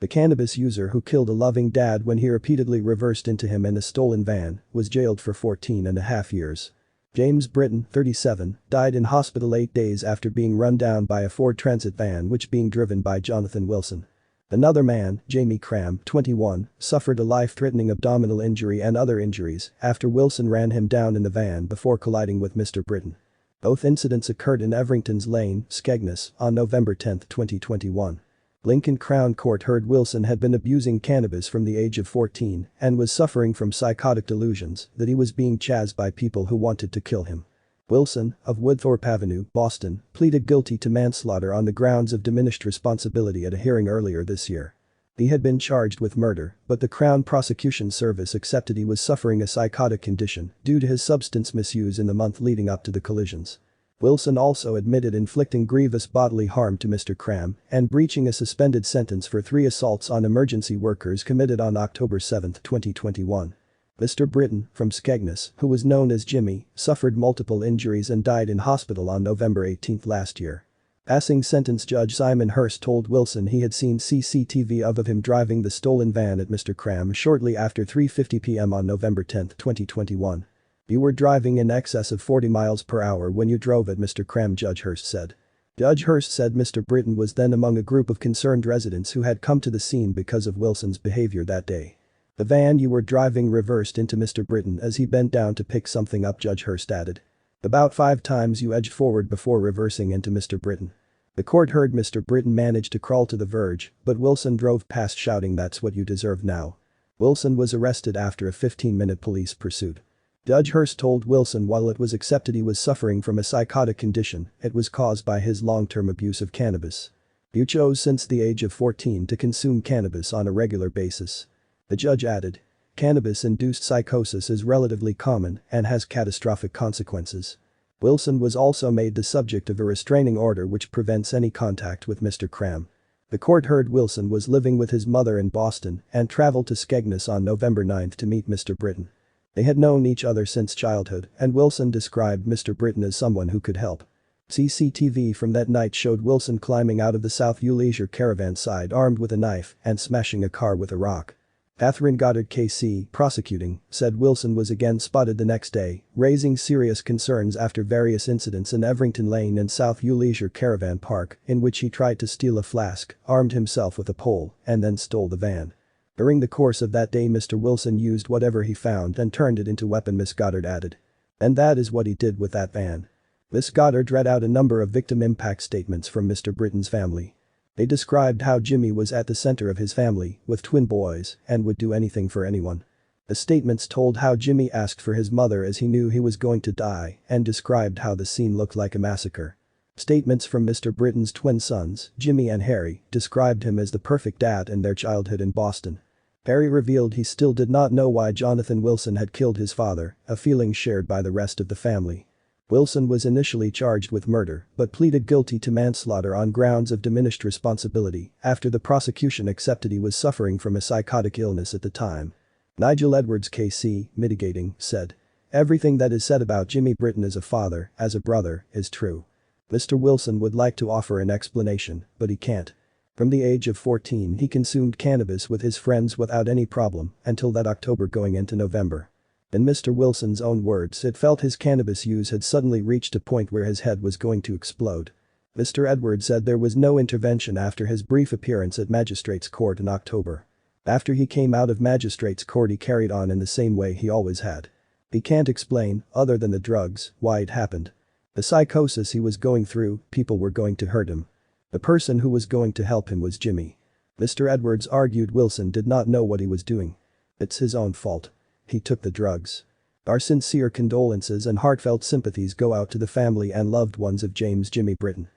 The cannabis user who killed a loving dad when he repeatedly reversed into him in a stolen van was jailed for 14.5 years. James Britton, 37, died in hospital 8 days after being run down by a Ford Transit van which being driven by Jonathan Wilson. Another man, Jamie Cram, 21, suffered a life-threatening abdominal injury and other injuries after Wilson ran him down in the van before colliding with Mr Britton. Both incidents occurred in Everingtons Lane, Skegness, on November 10, 2021. Lincoln Crown Court heard Wilson had been abusing cannabis from the age of 14 and was suffering from psychotic delusions that he was being chased by people who wanted to kill him. Wilson, of Woodthorpe Avenue, Boston, pleaded guilty to manslaughter on the grounds of diminished responsibility at a hearing earlier this year. He had been charged with murder, but the Crown Prosecution Service accepted he was suffering a psychotic condition due to his substance misuse in the month leading up to the collisions. Wilson also admitted inflicting grievous bodily harm to Mr. Cram and breaching a suspended sentence for 3 assaults on emergency workers committed on October 7, 2021. Mr. Britton, from Skegness, who was known as Jimmy, suffered multiple injuries and died in hospital on November 18 last year. Passing sentence Judge Simon Hurst told Wilson he had seen CCTV of him driving the stolen van at Mr. Cram shortly after 3:50 p.m. on November 10, 2021. "You were driving in excess of 40 miles per hour when you drove at Mr. Cram," Judge Hurst said. Judge Hurst said Mr. Britton was then among a group of concerned residents who had come to the scene because of Wilson's behavior that day. "The van you were driving reversed into Mr. Britton as he bent down to pick something up," Judge Hurst added. "About 5 times you edged forward before reversing into Mr. Britton." The court heard Mr. Britton managed to crawl to the verge, but Wilson drove past shouting, "That's what you deserve now." Wilson was arrested after a 15-minute police pursuit. Judge Hurst told Wilson while it was accepted he was suffering from a psychotic condition, it was caused by his long-term abuse of cannabis. "You chose since the age of 14 to consume cannabis on a regular basis." The judge added. "Cannabis-induced psychosis is relatively common and has catastrophic consequences." Wilson was also made the subject of a restraining order which prevents any contact with Mr. Cram. The court heard Wilson was living with his mother in Boston and traveled to Skegness on November 9 to meet Mr. Britton. They had known each other since childhood and Wilson described Mr. Britton as someone who could help. CCTV from that night showed Wilson climbing out of the South U Leisure caravan side armed with a knife and smashing a car with a rock. Catherine Goddard KC, prosecuting, said Wilson was again spotted the next day, raising serious concerns after various incidents in Everington Lane and South U Leisure Caravan Park in which he tried to steal a flask, armed himself with a pole, and then stole the van. During the course of that day Mr. Wilson used whatever he found and turned it into a weapon, Miss Goddard added. And that is what he did with that van. Miss Goddard read out a number of victim impact statements from Mr. Britton's family. They described how Jimmy was at the center of his family, with twin boys, and would do anything for anyone. The statements told how Jimmy asked for his mother as he knew he was going to die and described how the scene looked like a massacre. Statements from Mr. Britton's twin sons, Jimmy and Harry, described him as the perfect dad in their childhood in Boston. Harry revealed he still did not know why Jonathan Wilson had killed his father, a feeling shared by the rest of the family. Wilson was initially charged with murder but pleaded guilty to manslaughter on grounds of diminished responsibility after the prosecution accepted he was suffering from a psychotic illness at the time. Nigel Edwards KC, mitigating, said, "Everything that is said about Jimmy Britton as a father, as a brother, is true. Mr. Wilson would like to offer an explanation, but he can't. From the age of 14 he consumed cannabis with his friends without any problem until that October going into November. In Mr. Wilson's own words, it felt his cannabis use had suddenly reached a point where his head was going to explode." Mr. Edwards said there was no intervention after his brief appearance at Magistrates Court in October. After he came out of Magistrates Court he carried on in the same way he always had. He can't explain, other than the drugs, why it happened. The psychosis he was going through, people were going to hurt him. The person who was going to help him was Jimmy. Mr. Edwards argued Wilson did not know what he was doing. It's his own fault. He took the drugs. Our sincere condolences and heartfelt sympathies go out to the family and loved ones of James "Jimmy" Britton.